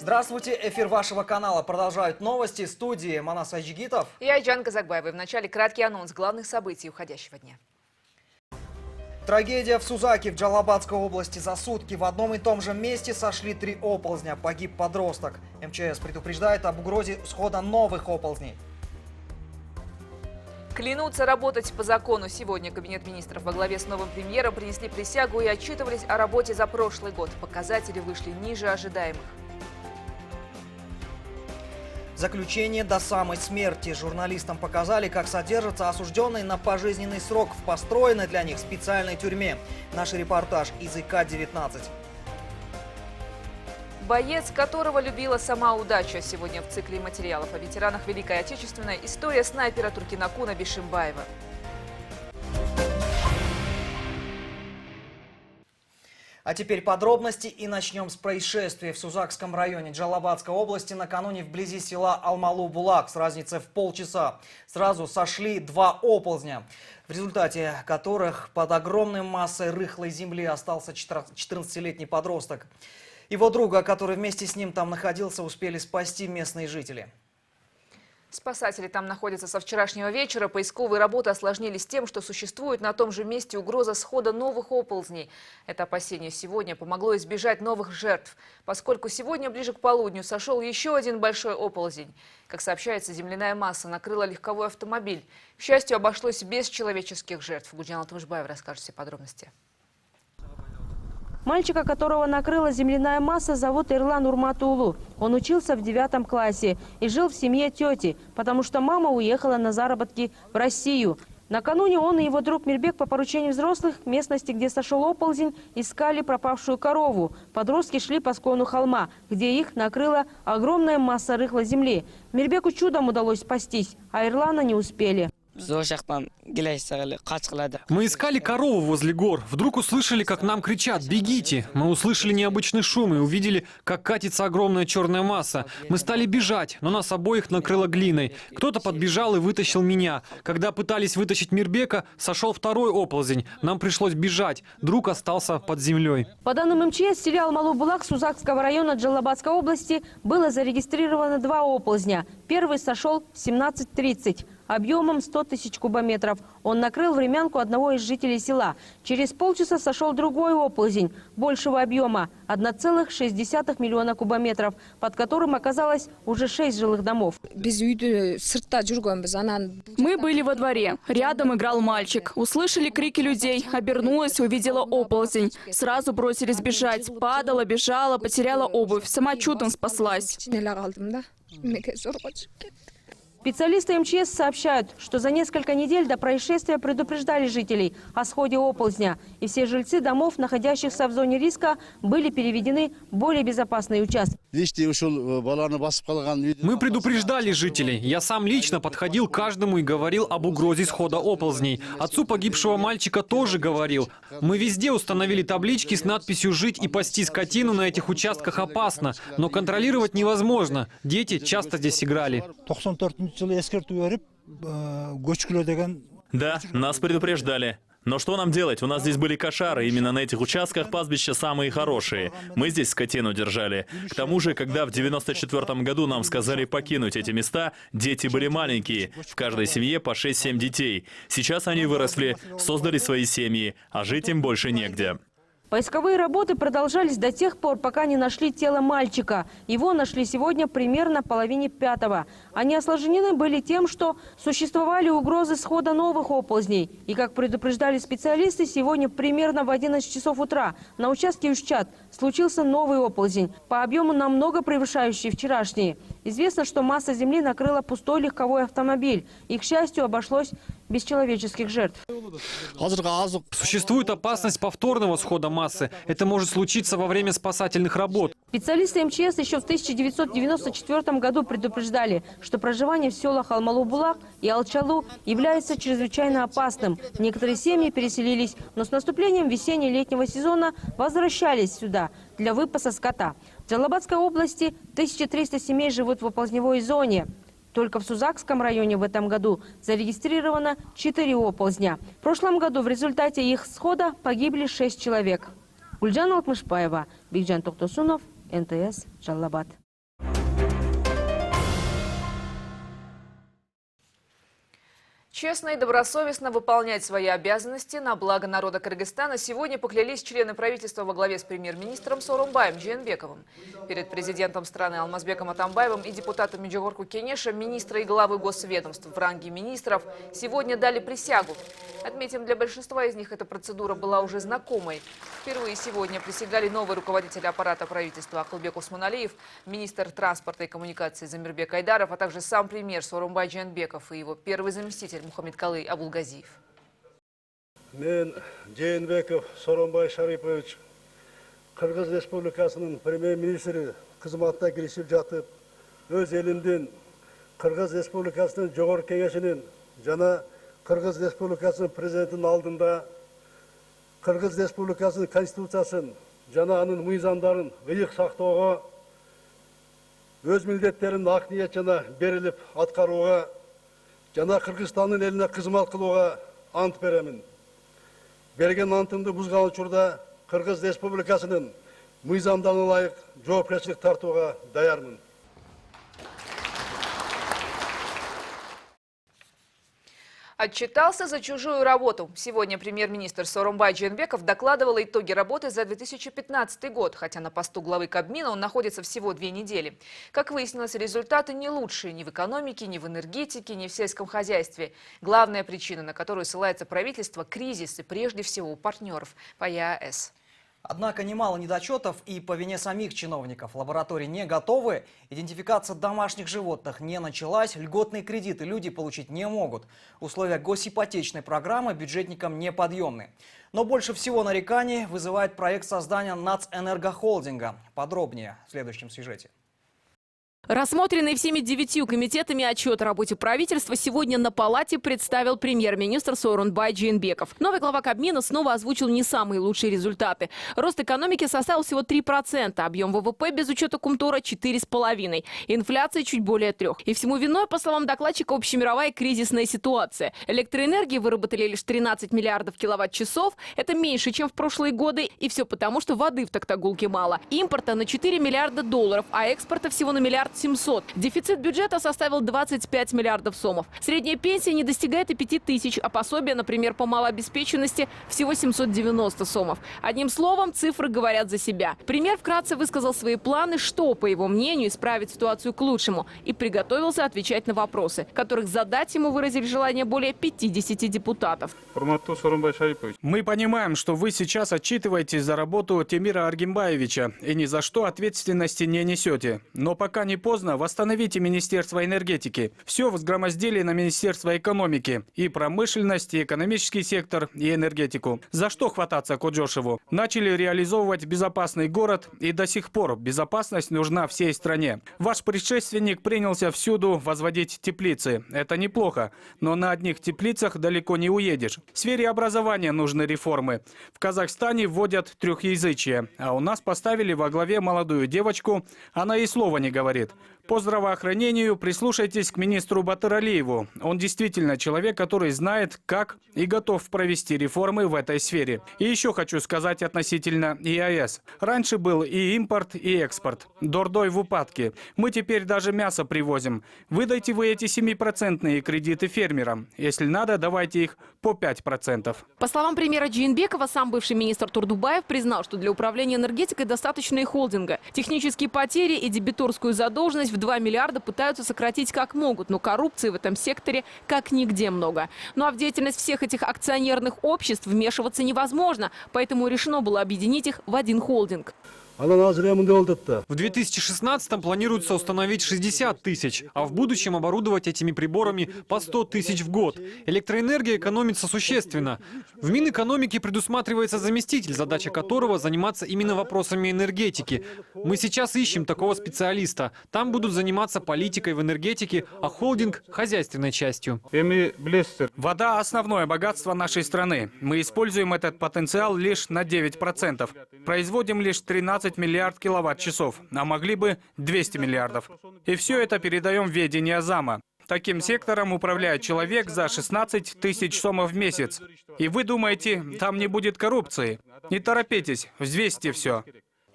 Здравствуйте, эфир вашего канала продолжают новости. В студии Манас Айджигитов и Айджан Казакбаева. В начале краткий анонс главных событий уходящего дня. Трагедия в Сузаке в Джалабадской области. За сутки в одном и том же месте сошли 3 оползня. Погиб подросток. МЧС предупреждает об угрозе схода новых оползней. Клянутся работать по закону. Сегодня Кабинет министров во главе с новым премьером принесли присягу и отчитывались о работе за прошлый год. Показатели вышли ниже ожидаемых. Заключение до самой смерти. Журналистам показали, как содержатся осужденные на пожизненный срок в построенной для них специальной тюрьме. Наш репортаж из ИК-19. Боец, которого любила сама удача. Сегодня в цикле материалов о ветеранах Великой Отечественной история снайпера Туркинакуна Бишимбаева. А теперь подробности и начнем с происшествия в Сузакском районе Джалабадской области. Накануне вблизи села Алмалу-Булак с разницей в полчаса сразу сошли 2 оползня, в результате которых под огромной массой рыхлой земли остался 14-летний подросток. Его друга, который вместе с ним там находился, успели спасти местные жители. Спасатели там находятся со вчерашнего вечера. Поисковые работы осложнились тем, что существует на том же месте угроза схода новых оползней. Это опасение сегодня помогло избежать новых жертв, поскольку сегодня ближе к полудню сошел еще один большой оползень. Как сообщается, земляная масса накрыла легковой автомобиль. К счастью, обошлось без человеческих жертв. Гульджан Тумышбаева расскажет все подробности. Мальчика, которого накрыла земляная масса, зовут Эрлан Урматулу. Он учился в 9 классе и жил в семье тети, потому что мама уехала на заработки в Россию. Накануне он и его друг Мирбек по поручению взрослых в местности, где сошел оползень, искали пропавшую корову. Подростки шли по склону холма, где их накрыла огромная масса рыхлой земли. Мирбеку чудом удалось спастись, а Эрлана не успели. Мы искали корову возле гор. Вдруг услышали, как нам кричат «Бегите!». Мы услышали необычный шум и увидели, как катится огромная черная масса. Мы стали бежать, но нас обоих накрыло глиной. Кто-то подбежал и вытащил меня. Когда пытались вытащить Мирбека, сошел второй оползень. Нам пришлось бежать. Друг остался под землей. По данным МЧС, в селе Алмалу-Булак Сузакского района Джалабадской области было зарегистрировано 2 оползня. Первый сошел в 17:30. Объемом 100 тысяч кубометров. Он накрыл времянку одного из жителей села. Через полчаса сошел другой оползень большего объема – 1,6 миллиона кубометров, под которым оказалось уже 6 жилых домов. Мы были во дворе. Рядом играл мальчик. Услышали крики людей. Обернулась, увидела оползень. Сразу бросились бежать. Падала, бежала, потеряла обувь. Сама чудом спаслась. Специалисты МЧС сообщают, что за несколько недель до происшествия предупреждали жителей о сходе оползня. И все жильцы домов, находящихся в зоне риска, были переведены в более безопасные участки. Мы предупреждали жителей. Я сам лично подходил к каждому и говорил об угрозе схода оползней. Отцу погибшего мальчика тоже говорил. Мы везде установили таблички с надписью «Жить и пасти скотину на этих участках опасно». Но контролировать невозможно. Дети часто здесь играли. Да, нас предупреждали. Но что нам делать? У нас здесь были кошары. Именно на этих участках пастбища самые хорошие. Мы здесь скотину держали. К тому же, когда в 94-м году нам сказали покинуть эти места, дети были маленькие. В каждой семье по 6-7 детей. Сейчас они выросли, создали свои семьи, а жить им больше негде. Поисковые работы продолжались до тех пор, пока не нашли тело мальчика. Его нашли сегодня примерно в половине 5-го. Они осложнены были тем, что существовали угрозы схода новых оползней. И, как предупреждали специалисты, сегодня примерно в 11 часов утра на участке Ушчат случился новый оползень, по объему намного превышающий вчерашний. Известно, что масса земли накрыла пустой легковой автомобиль. И, к счастью, обошлось без человеческих жертв. Существует опасность повторного схода массы. Это может случиться во время спасательных работ. Специалисты МЧС еще в 1994 году предупреждали, что проживание в селах Алмалу-Булак и Алчалу является чрезвычайно опасным. Некоторые семьи переселились, но с наступлением весенне-летнего сезона возвращались сюда для выпаса скота. В Джалабадской области 1300 семей живут в оползневой зоне. Только в Сузакском районе в этом году зарегистрировано 4 оползня. В прошлом году в результате их схода погибли 6 человек. Гульджан Тумышбаева, Бигджан Токтосунов, НТС, Джалабад. Честно и добросовестно выполнять свои обязанности на благо народа Кыргызстана сегодня поклялись члены правительства во главе с премьер-министром Сооронбаем Жээнбековым. Перед президентом страны Алмазбеком Атамбаевым и депутатами Жогорку Кенеша министры и главы госведомств в ранге министров сегодня дали присягу. Отметим, для большинства из них эта процедура была уже знакомой. Впервые сегодня присягали новый руководитель аппарата правительства Акылбек Усманалиев, министр транспорта и коммуникации Замирбек Айдаров, а также сам премьер Сооронбай Жээнбеков и его первый заместитель Мухаммедкалый Абулгазиев. Мен Жээнбеков Сооронбай Шарипович, Кыргыз Республикасынын премьер-министри кызматына киришип жатып, өз элимдин Кыргыз Республикасынын Жогорку Кеңешинин жана Кыргыз Республикасынын президентинин алдында Кыргыз Республикасынын конституциясын жана анын мыйзамдарын ыйык сактоого, өз милдеттерин ак ниет жана берилип аткарууга жана Кыргызстандын элине кызмат кылууга ант беремин. Берген антымды бузган учурда Кыргыз Республикасынын мыйзамдарына ылайык жоопкерчилик тартууга даярмын. Отчитался за чужую работу. Сегодня премьер-министр Сооронбай Жээнбеков докладывал итоги работы за 2015 год, хотя на посту главы Кабмина он находится всего 2 недели. Как выяснилось, результаты не лучшие ни в экономике, ни в энергетике, ни в сельском хозяйстве. Главная причина, на которую ссылается правительство – кризис, и прежде всего у партнеров по ЕАЭС. Однако немало недочетов и по вине самих чиновников. Лаборатории не готовы, идентификация домашних животных не началась, льготные кредиты люди получить не могут. Условия госипотечной программы бюджетникам неподъемны. Но больше всего нареканий вызывает проект создания Нацэнергохолдинга. Подробнее в следующем сюжете. Рассмотренный всеми 9 комитетами отчет о работе правительства сегодня на палате представил премьер-министр Сооронбай Жээнбеков. Новый глава Кабмина снова озвучил не самые лучшие результаты. Рост экономики составил всего 3%, объем ВВП без учета Кумтора 4,5%, инфляция чуть более 3%. И всему виной, по словам докладчика, общемировая кризисная ситуация. Электроэнергии выработали лишь 13 миллиардов киловатт-часов, это меньше, чем в прошлые годы, и все потому, что воды в Токтагулке мало. Импорта на 4 миллиарда долларов, а экспорта всего на 1 700 000 000. Дефицит бюджета составил 25 миллиардов сомов. Средняя пенсия не достигает и 5000, а пособие, например, по малообеспеченности, всего 790 сомов. Одним словом, цифры говорят за себя. Премьер вкратце высказал свои планы, что, по его мнению, исправит ситуацию к лучшему, и приготовился отвечать на вопросы, которых задать ему выразили желание более 50 депутатов. Мы понимаем, что вы сейчас отчитываетесь за работу Темира Аргимбаевича и ни за что ответственности не несете. Но пока не поздно, восстановите Министерство энергетики. Все возгромоздили на Министерство экономики. И промышленность, и экономический сектор, и энергетику. За что хвататься Коджошеву? Начали реализовывать безопасный город, и до сих пор безопасность нужна всей стране. Ваш предшественник принялся всюду возводить теплицы. Это неплохо, но на одних теплицах далеко не уедешь. В сфере образования нужны реформы. В Казахстане вводят трехязычие, а у нас поставили во главе молодую девочку, она и слова не говорит. По здравоохранению прислушайтесь к министру Батыралиеву. Он действительно человек, который знает, как и готов провести реформы в этой сфере. И еще хочу сказать относительно ЕАЭС. Раньше был и импорт, и экспорт. Дордой в упадке. Мы теперь даже мясо привозим. Выдайте вы эти 7% кредиты фермерам. Если надо, давайте их по 5%. По словам премьера Жээнбекова, сам бывший министр Турдубаев признал, что для управления энергетикой достаточно и холдинга. Технические потери и дебиторскую задолженность в 2 миллиарда пытаются сократить как могут, но коррупции в этом секторе как нигде много. Ну а в деятельность всех этих акционерных обществ вмешиваться невозможно, поэтому решено было объединить их в один холдинг. В 2016-м планируется установить 60 тысяч, а в будущем оборудовать этими приборами по 100 тысяч в год. Электроэнергия экономится существенно. В Минэкономике предусматривается заместитель, задача которого заниматься именно вопросами энергетики. Мы сейчас ищем такого специалиста. Там будут заниматься политикой в энергетике, а холдинг – хозяйственной частью. Вода – основное богатство нашей страны. Мы используем этот потенциал лишь на 9%. Производим лишь 13 миллиард киловатт-часов, а могли бы 200 миллиардов. И все это передаем в ведение зама. Таким сектором управляет человек за 16 тысяч сомов в месяц. И вы думаете, там не будет коррупции? Не торопитесь, взвесьте все.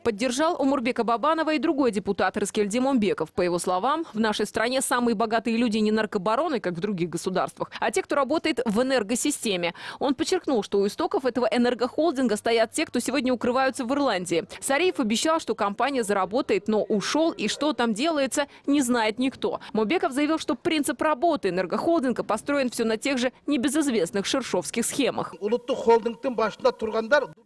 Поддержал Омурбека Бабанова и другой депутат Рыскельдин Омбеков. По его словам, в нашей стране самые богатые люди не наркобароны, как в других государствах, а те, кто работает в энергосистеме. Он подчеркнул, что у истоков этого энергохолдинга стоят те, кто сегодня укрываются в Ирландии. Сариев обещал, что компания заработает, но ушел, и что там делается, не знает никто. Омурбеков заявил, что принцип работы энергохолдинга построен все на тех же небезызвестных шершовских схемах.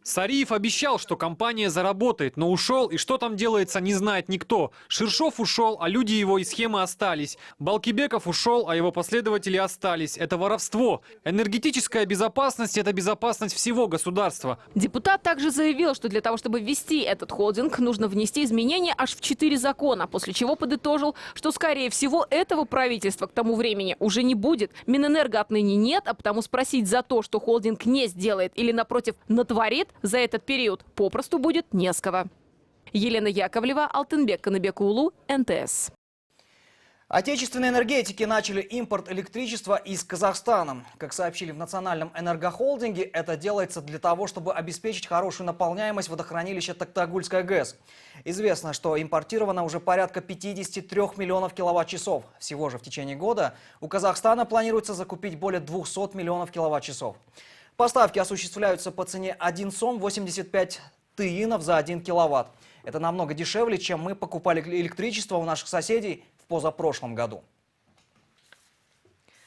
Сариев обещал, что компания заработает, но ушел, и что там делается, не знает никто. Шершов ушел, а люди его и схемы остались. Балкибеков ушел, а его последователи остались. Это воровство. Энергетическая безопасность – это безопасность всего государства. Депутат также заявил, что для того, чтобы ввести этот холдинг, нужно внести изменения аж в 4 закона, после чего подытожил, что, скорее всего, этого правительства к тому времени уже не будет. Минэнерго отныне нет, а потому спросить за то, что холдинг не сделает или, напротив, натворит за этот период, попросту будет не с кого. Елена Яковлева, Алтынбек Канабекулу, НТС. Отечественные энергетики начали импорт электричества из Казахстана. Как сообщили в Национальном энергохолдинге, это делается для того, чтобы обеспечить хорошую наполняемость водохранилища Токтагульская ГЭС. Известно, что импортировано уже порядка 53 миллионов киловатт-часов. Всего же в течение года у Казахстана планируется закупить более 200 миллионов киловатт-часов. Поставки осуществляются по цене 1 сом 85 тыинов за 1 киловатт. Это намного дешевле, чем мы покупали электричество у наших соседей в позапрошлом году.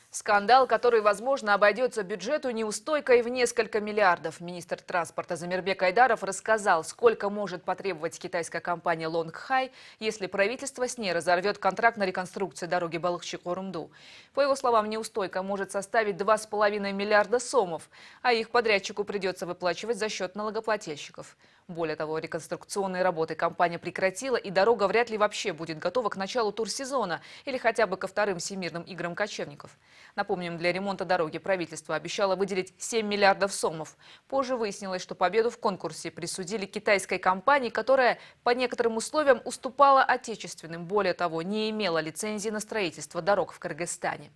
Скандал, который, возможно, обойдется бюджету неустойкой в несколько миллиардов. Министр транспорта Замирбек Айдаров рассказал, сколько может потребовать китайская компания Лонгхай, если правительство с ней разорвет контракт на реконструкцию дороги Балыхчик-Орумду. По его словам, неустойка может составить 2,5 миллиарда сомов, а их подрядчику придется выплачивать за счет налогоплательщиков. Более того, реконструкционные работы компания прекратила, и дорога вряд ли вообще будет готова к началу турсезона или хотя бы ко вторым всемирным играм кочевников. Напомним, для ремонта дороги правительство обещало выделить 7 миллиардов сомов. Позже выяснилось, что победу в конкурсе присудили китайской компании, которая по некоторым условиям уступала отечественным. Более того, не имела лицензии на строительство дорог в Кыргызстане.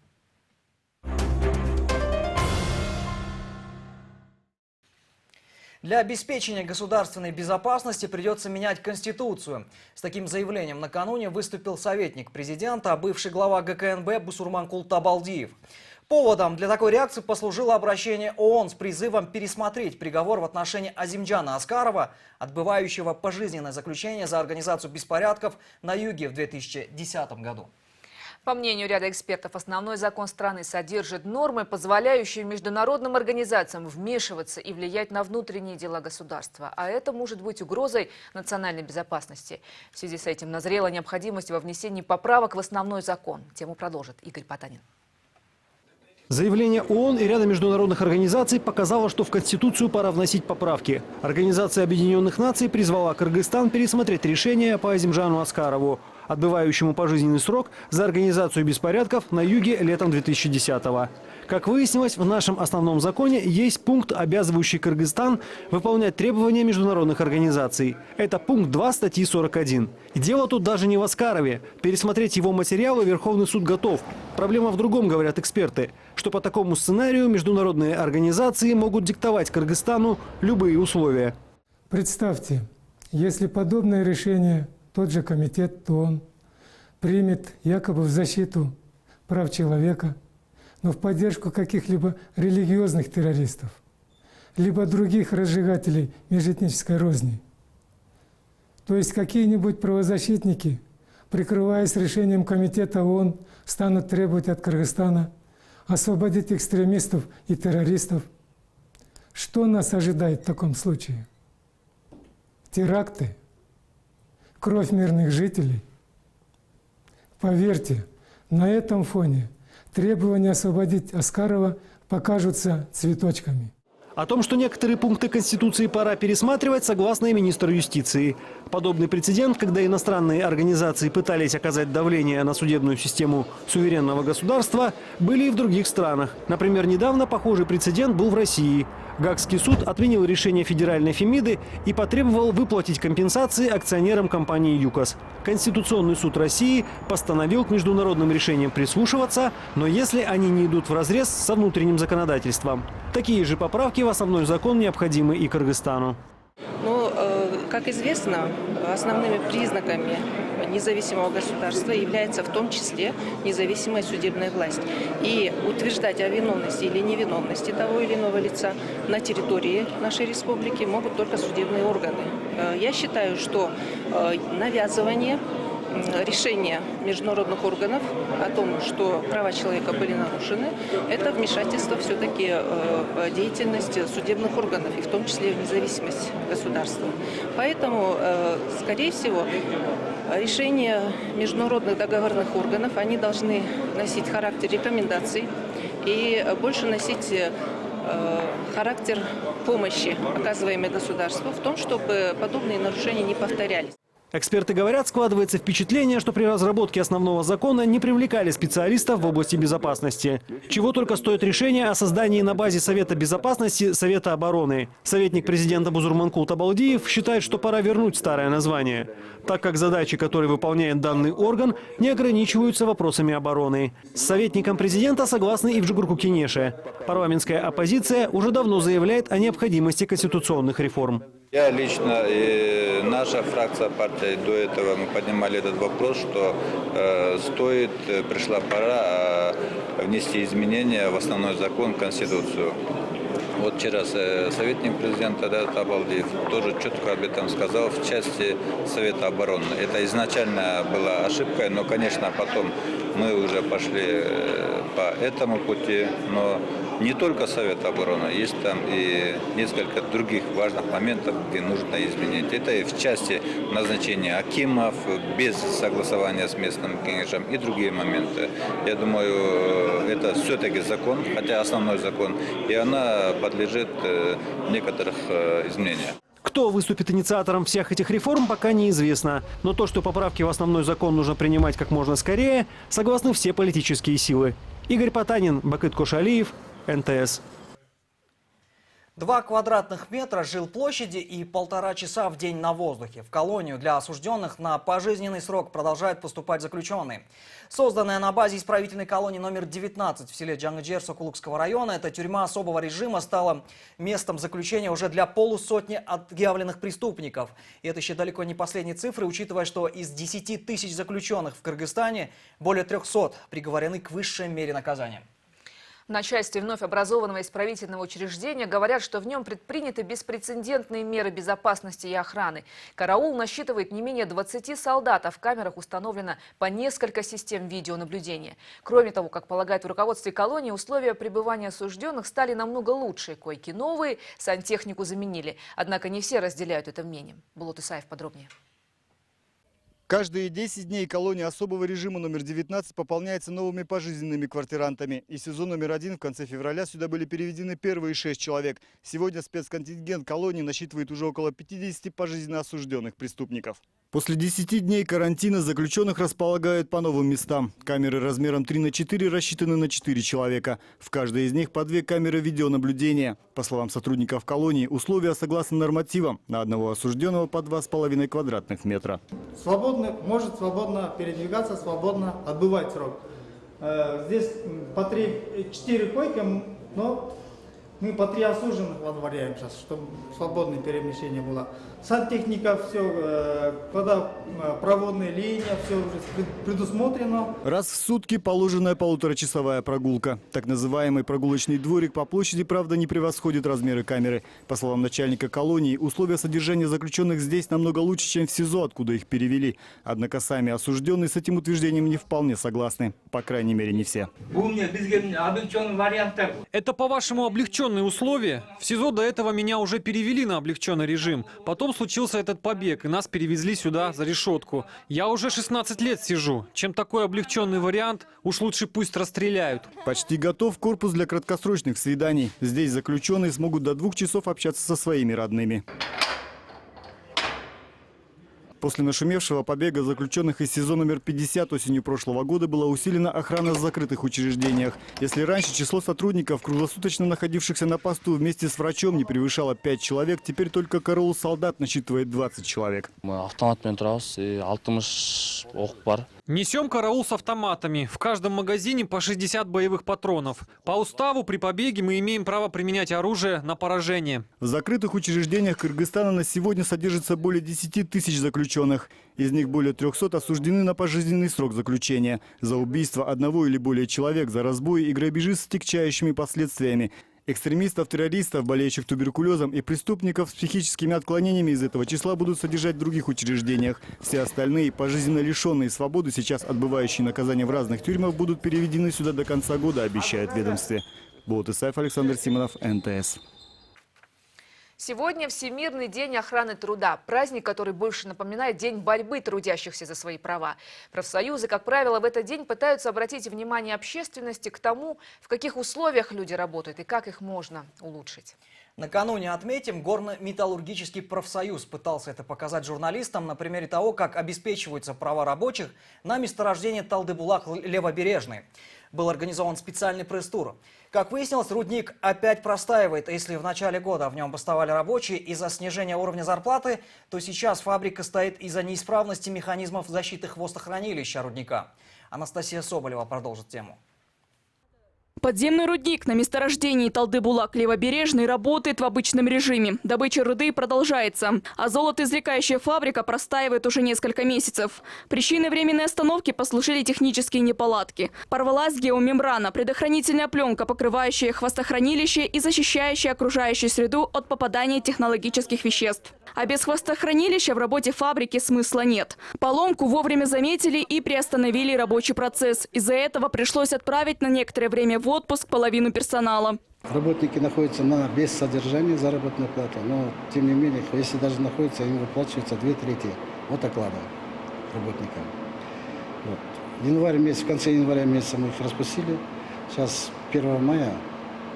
Для обеспечения государственной безопасности придется менять Конституцию. С таким заявлением накануне выступил советник президента, бывший глава ГКНБ Бусурманкул Табалдиев. Поводом для такой реакции послужило обращение ООН с призывом пересмотреть приговор в отношении Азимджана Аскарова, отбывающего пожизненное заключение за организацию беспорядков на юге в 2010 году. По мнению ряда экспертов, основной закон страны содержит нормы, позволяющие международным организациям вмешиваться и влиять на внутренние дела государства. А это может быть угрозой национальной безопасности. В связи с этим назрела необходимость во внесении поправок в основной закон. Тему продолжит Игорь Потанин. Заявление ООН и ряда международных организаций показало, что в Конституцию пора вносить поправки. Организация Объединенных Наций призвала Кыргызстан пересмотреть решение по Азимджану Аскарову, отбывающему пожизненный срок за организацию беспорядков на юге летом 2010-го. Как выяснилось, в нашем основном законе есть пункт, обязывающий Кыргызстан выполнять требования международных организаций. Это пункт 2 статьи 41. И дело тут даже не в Аскарове. Пересмотреть его материалы Верховный суд готов. Проблема в другом, говорят эксперты, что по такому сценарию международные организации могут диктовать Кыргызстану любые условия. Представьте, если подобное решение тот же комитет ООН примет якобы в защиту прав человека, но в поддержку каких-либо религиозных террористов, либо других разжигателей межэтнической розни. То есть какие-нибудь правозащитники, прикрываясь решением комитета ООН, станут требовать от Кыргызстана освободить экстремистов и террористов. Что нас ожидает в таком случае? Теракты? Кровь мирных жителей? Поверьте, на этом фоне требования освободить Аскарова покажутся цветочками. О том, что некоторые пункты Конституции пора пересматривать, согласна и министр юстиции. Подобный прецедент, когда иностранные организации пытались оказать давление на судебную систему суверенного государства, были и в других странах. Например, недавно похожий прецедент был в России. Гаагский суд отменил решение федеральной Фемиды и потребовал выплатить компенсации акционерам компании ЮКОС. Конституционный суд России постановил к международным решениям прислушиваться, но если они не идут вразрез со внутренним законодательством. Такие же поправки в основной закон необходимы и Кыргызстану. Как известно, основными признаками независимого государства является в том числе независимая судебная власть. И утверждать о виновности или невиновности того или иного лица на территории нашей республики могут только судебные органы. Я считаю, что навязывание решения международных органов о том, что права человека были нарушены, это вмешательство все-таки в деятельность судебных органов, и в том числе в независимость государства. Поэтому, скорее всего, решения международных договорных органов, они должны носить характер рекомендаций и больше носить характер помощи, оказываемой государству, в том, чтобы подобные нарушения не повторялись. Эксперты говорят, складывается впечатление, что при разработке основного закона не привлекали специалистов в области безопасности. Чего только стоит решение о создании на базе Совета безопасности Совета обороны. Советник президента Бузурманкул Табалдиев считает, что пора вернуть старое название, так как задачи, которые выполняет данный орган, не ограничиваются вопросами обороны. С советником президента согласны и в Джугурку-Кенеше. Парламентская оппозиция уже давно заявляет о необходимости конституционных реформ. Я лично и наша фракция партии до этого мы поднимали этот вопрос, что пришла пора внести изменения в основной закон, Конституцию. Вот вчера советник президента Табалдиев тоже четко об этом сказал в части Совета обороны. Это изначально была ошибкой, но, конечно, потом мы уже пошли по этому пути. Но не только Совет обороны, есть там и несколько других важных моментов, где нужно изменить. Это и в части назначения акимов без согласования с местным кенешем и другие моменты. Я думаю, это все-таки закон, хотя основной закон, и она подлежит некоторых изменениям. Кто выступит инициатором всех этих реформ, пока неизвестно. Но то, что поправки в основной закон нужно принимать как можно скорее, согласны все политические силы. Игорь Потанин, Бакыт Кошалиев, НТС. 2 квадратных метра жилплощади и 1,5 часа в день на воздухе. В колонию для осужденных на пожизненный срок продолжают поступать заключенные. Созданная на базе исправительной колонии номер 19 в селе Джангджер Сокулукского района, эта тюрьма особого режима стала местом заключения уже для полусотни отъявленных преступников. И это еще далеко не последние цифры, учитывая, что из 10 тысяч заключенных в Кыргызстане более 300 приговорены к высшей мере наказания. В начальстве вновь образованного исправительного учреждения говорят, что в нем предприняты беспрецедентные меры безопасности и охраны. Караул насчитывает не менее 20 солдат, а в камерах установлено по несколько систем видеонаблюдения. Кроме того, как полагает в руководстве колонии, условия пребывания осужденных стали намного лучше. Койки новые, сантехнику заменили. Однако не все разделяют это мнение. Булат Исаев подробнее. Каждые 10 дней колония особого режима номер 19 пополняется новыми пожизненными квартирантами. Из СИЗО номер 1 в конце февраля сюда были переведены первые 6 человек. Сегодня спецконтингент колонии насчитывает уже около 50 пожизненно осужденных преступников. После 10 дней карантина заключенных располагают по новым местам. Камеры размером 3 на 4 рассчитаны на 4 человека. В каждой из них по 2 камеры видеонаблюдения. По словам сотрудников колонии, условия согласно нормативам. На одного осужденного по 2,5 квадратных метра. Может свободно передвигаться, свободно отбывать срок. Здесь по 4 койки, но мы по 3 осужденных водворяем сейчас, чтобы свободное перемещение было. Сантехника, все, водопроводные линии, все уже предусмотрено. Раз в сутки положенная полуторачасовая прогулка. Так называемый прогулочный дворик по площади, правда, не превосходит размеры камеры. По словам начальника колонии, условия содержания заключенных здесь намного лучше, чем в СИЗО, откуда их перевели. Однако сами осужденные с этим утверждением не вполне согласны. По крайней мере, не все. Это, по-вашему, облегченные условия? В СИЗО до этого меня уже перевели на облегченный режим. Потом случился этот побег, и нас перевезли сюда, за решетку. Я уже 16 лет сижу. Чем такой облегченный вариант, уж лучше пусть расстреляют. Почти готов корпус для краткосрочных свиданий. Здесь заключенные смогут до 2 часов общаться со своими родными. После нашумевшего побега заключенных из СИЗО номер 50 осенью прошлого года была усилена охрана в закрытых учреждениях. Если раньше число сотрудников, круглосуточно находившихся на посту вместе с врачом, не превышало 5 человек, теперь только караул солдат насчитывает 20 человек. Несем караул с автоматами. В каждом магазине по 60 боевых патронов. По уставу при побеге мы имеем право применять оружие на поражение. В закрытых учреждениях Кыргызстана на сегодня содержится более 10 тысяч заключенных. Из них более 300 осуждены на пожизненный срок заключения. За убийство одного или более человек, за разбой и грабежи с тягчающими последствиями. Экстремистов, террористов, болеющих туберкулезом и преступников с психическими отклонениями из этого числа будут содержать в других учреждениях. Все остальные, пожизненно лишенные свободы, сейчас отбывающие наказания в разных тюрьмах, будут переведены сюда до конца года, обещает ведомстве. Болот Исаев, Александр Симонов, НТС. Сегодня Всемирный день охраны труда. Праздник, который больше напоминает день борьбы трудящихся за свои права. Профсоюзы, как правило, в этот день пытаются обратить внимание общественности к тому, в каких условиях люди работают и как их можно улучшить. Накануне, отметим, Горно-металлургический профсоюз пытался это показать журналистам на примере того, как обеспечиваются права рабочих на месторождении Талдыбулак-Левобережный. Был организован специальный пресс-тур. Как выяснилось, рудник опять простаивает. Если в начале года в нем бастовали рабочие из-за снижения уровня зарплаты, то сейчас фабрика стоит из-за неисправности механизмов защиты хвостохранилища рудника. Анастасия Соболева продолжит тему. Подземный рудник на месторождении Талдыбулак-Левобережный работает в обычном режиме. Добыча руды продолжается. А золотоизвлекающая фабрика простаивает уже несколько месяцев. Причиной временной остановки послужили технические неполадки. Порвалась геомембрана, предохранительная пленка, покрывающая хвостохранилище и защищающая окружающую среду от попадания технологических веществ. А без хвостохранилища в работе фабрики смысла нет. Поломку вовремя заметили и приостановили рабочий процесс. Из-за этого пришлось отправить на некоторое время в отпуск половину персонала. Работники находятся без содержания заработной платы, но тем не менее, если даже находятся, им выплачивается 2/3 от оклада работникам. Вот. Январь месяц, в конце января месяца мы их распустили. Сейчас 1 мая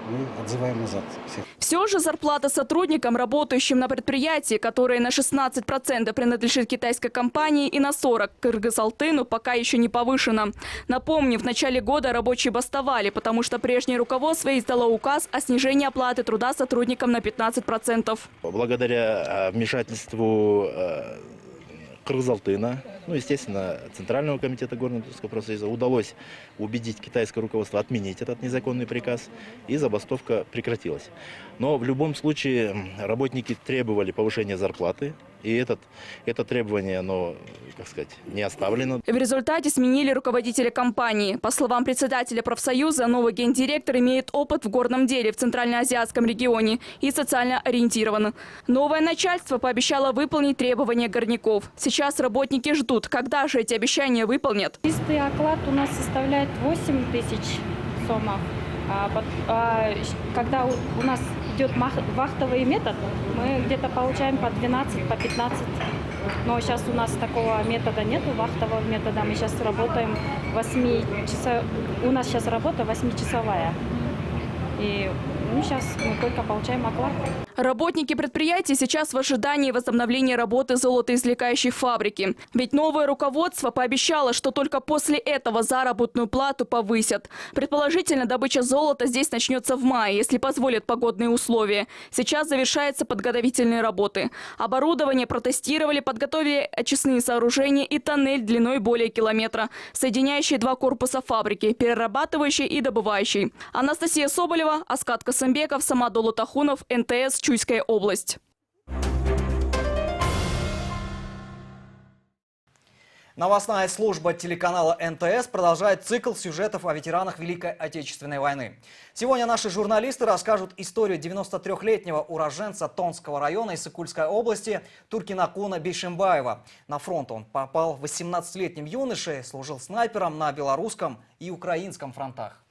мы отзываем назад всех. Все же зарплата сотрудникам, работающим на предприятии, которое на 16% принадлежит китайской компании и на 40% Кыргыз-Алтыну, пока еще не повышена. Напомню, в начале года рабочие бастовали, потому что прежнее руководство издало указ о снижении оплаты труда сотрудникам на 15%. Благодаря вмешательству Кыргыз-Алтына, естественно, Центрального комитета Горно-Металлургического профсоюза удалось убедить китайское руководство отменить этот незаконный приказ, и забастовка прекратилась. Но в любом случае работники требовали повышения зарплаты, и это требование, оно, как сказать, не оставлено. В результате сменили руководителя компании. По словам председателя профсоюза, новый гендиректор имеет опыт в горном деле в Центральноазиатском регионе и социально ориентирован. Новое начальство пообещало выполнить требования горняков. Сейчас работники ждут, когда же эти обещания выполнят. Чистый оклад у нас составляет 8 тысяч сомов. Когда у нас идет вахтовый метод, мы где-то получаем по 12, по 15. Но сейчас у нас такого метода нет, вахтового метода. Мы сейчас работаем 8 часов. У нас сейчас работа 8-часовая. И сейчас мы только получаем оклад. Работники предприятия сейчас в ожидании возобновления работы золотоизвлекающей фабрики. Ведь новое руководство пообещало, что только после этого заработную плату повысят. Предположительно, добыча золота здесь начнется в мае, если позволят погодные условия. Сейчас завершаются подготовительные работы. Оборудование протестировали, подготовили очистные сооружения и тоннель длиной более километра, соединяющий два корпуса фабрики, перерабатывающей и добывающей. Анастасия Соболева, Аскат Касымбеков, Самадолу Тахунов, НТС, Чуйская область. Новостная служба телеканала НТС продолжает цикл сюжетов о ветеранах Великой Отечественной войны. Сегодня наши журналисты расскажут историю 93-летнего уроженца Тонского района Иссык-Кульской области Туркинакуна Бейшимбаева. На фронт он попал 18-летним юношей, служил снайпером на белорусском и украинском фронтах.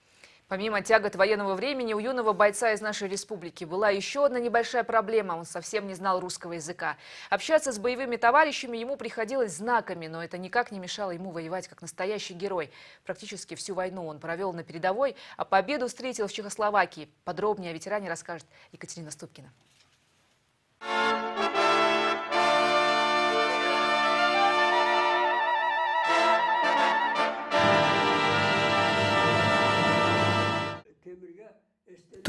Помимо тягот военного времени, у юного бойца из нашей республики была еще одна небольшая проблема. Он совсем не знал русского языка. Общаться с боевыми товарищами ему приходилось знаками, но это никак не мешало ему воевать как настоящий герой. Практически всю войну он провел на передовой, а победу встретил в Чехословакии. Подробнее о ветеране расскажет Екатерина Ступкина.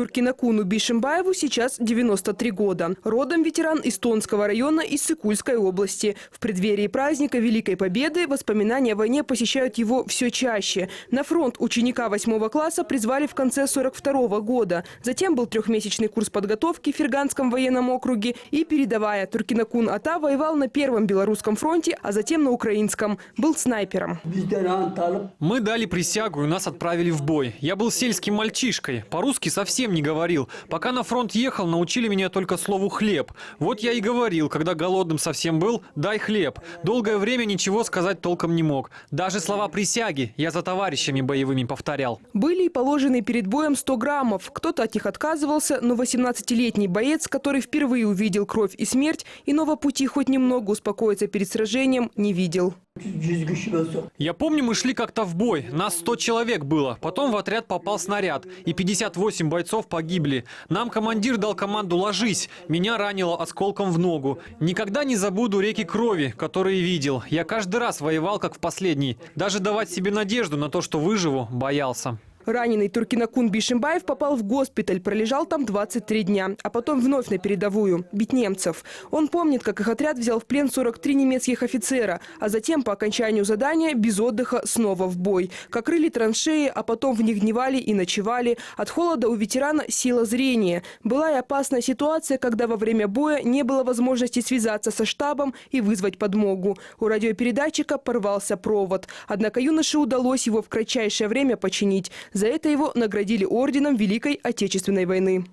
Туркинакуну Бишимбаеву сейчас 93 года. Родом ветеран Эстонского района из Сыкульской области. В преддверии праздника Великой Победы воспоминания о войне посещают его все чаще. На фронт ученика 8 класса призвали в конце 42 года. Затем был трехмесячный курс подготовки в Ферганском военном округе. И передовая, Туркинакун Ата воевал на Первом белорусском фронте, а затем на украинском. Был снайпером. Мы дали присягу и нас отправили в бой. Я был сельским мальчишкой, по-русски совсем не говорил. Пока на фронт ехал, научили меня только слову «хлеб». Вот я и говорил, когда голодным совсем был: «Дай хлеб». Долгое время ничего сказать толком не мог. Даже слова присяги я за товарищами боевыми повторял. Были и положенные перед боем 100 граммов. Кто-то от них отказывался, но 18-летний боец, который впервые увидел кровь и смерть, иного пути хоть немного успокоиться перед сражением не видел. Я помню, мы шли как-то в бой. Нас 100 человек было. Потом в отряд попал снаряд. И 58 бойцов погибли. Нам командир дал команду «ложись». Меня ранило осколком в ногу. Никогда не забуду реки крови, которые видел. Я каждый раз воевал как в последний. Даже давать себе надежду на то, что выживу, боялся. Раненый Туркинакун Бишимбаев попал в госпиталь, пролежал там 23 дня, а потом вновь на передовую, бить немцев. Он помнит, как их отряд взял в плен 43 немецких офицера, а затем по окончанию задания без отдыха снова в бой. Как рыли траншеи, а потом в них дневали и ночевали. От холода у ветерана сила зрения. Была и опасная ситуация, когда во время боя не было возможности связаться со штабом и вызвать подмогу. У радиопередатчика порвался провод. Однако юноше удалось его в кратчайшее время починить. За это его наградили орденом Великой Отечественной войны.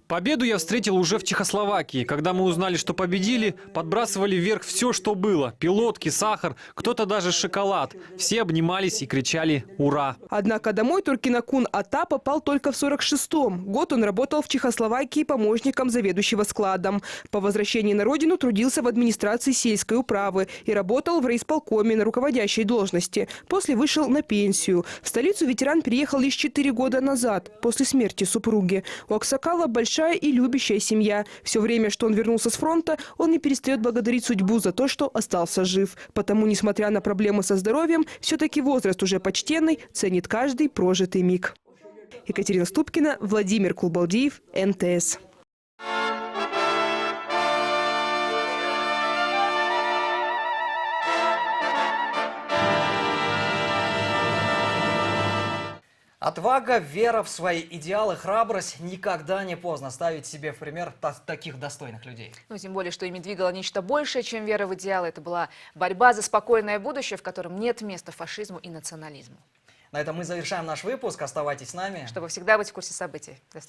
Победу я встретил уже в Чехословакии. Когда мы узнали, что победили, подбрасывали вверх все, что было. Пилотки, сахар, кто-то даже шоколад. Все обнимались и кричали «Ура!». Однако домой Туркинакун Ата попал только в 46-м. Год он работал в Чехословакии помощником заведующего складом. По возвращении на родину трудился в администрации сельской управы и работал в райисполкоме на руководящей должности. После вышел на пенсию. В столицу ветеран переехал лишь 4 года назад, после смерти супруги. У Аксакала большая и любящая семья. Все время, что он вернулся с фронта, он не перестает благодарить судьбу за то, что остался жив. Потому, несмотря на проблемы со здоровьем, все-таки возраст уже почтенный, ценит каждый прожитый миг. Екатерина Ступкина, Владимир Кулбалдиев, НТС. Отвага, вера в свои идеалы, храбрость. Никогда не поздно ставить себе в пример таких достойных людей. Ну, тем более, что ими двигало нечто большее, чем вера в идеалы. Это была борьба за спокойное будущее, в котором нет места фашизму и национализму. На этом мы завершаем наш выпуск. Оставайтесь с нами, чтобы всегда быть в курсе событий. До встречи.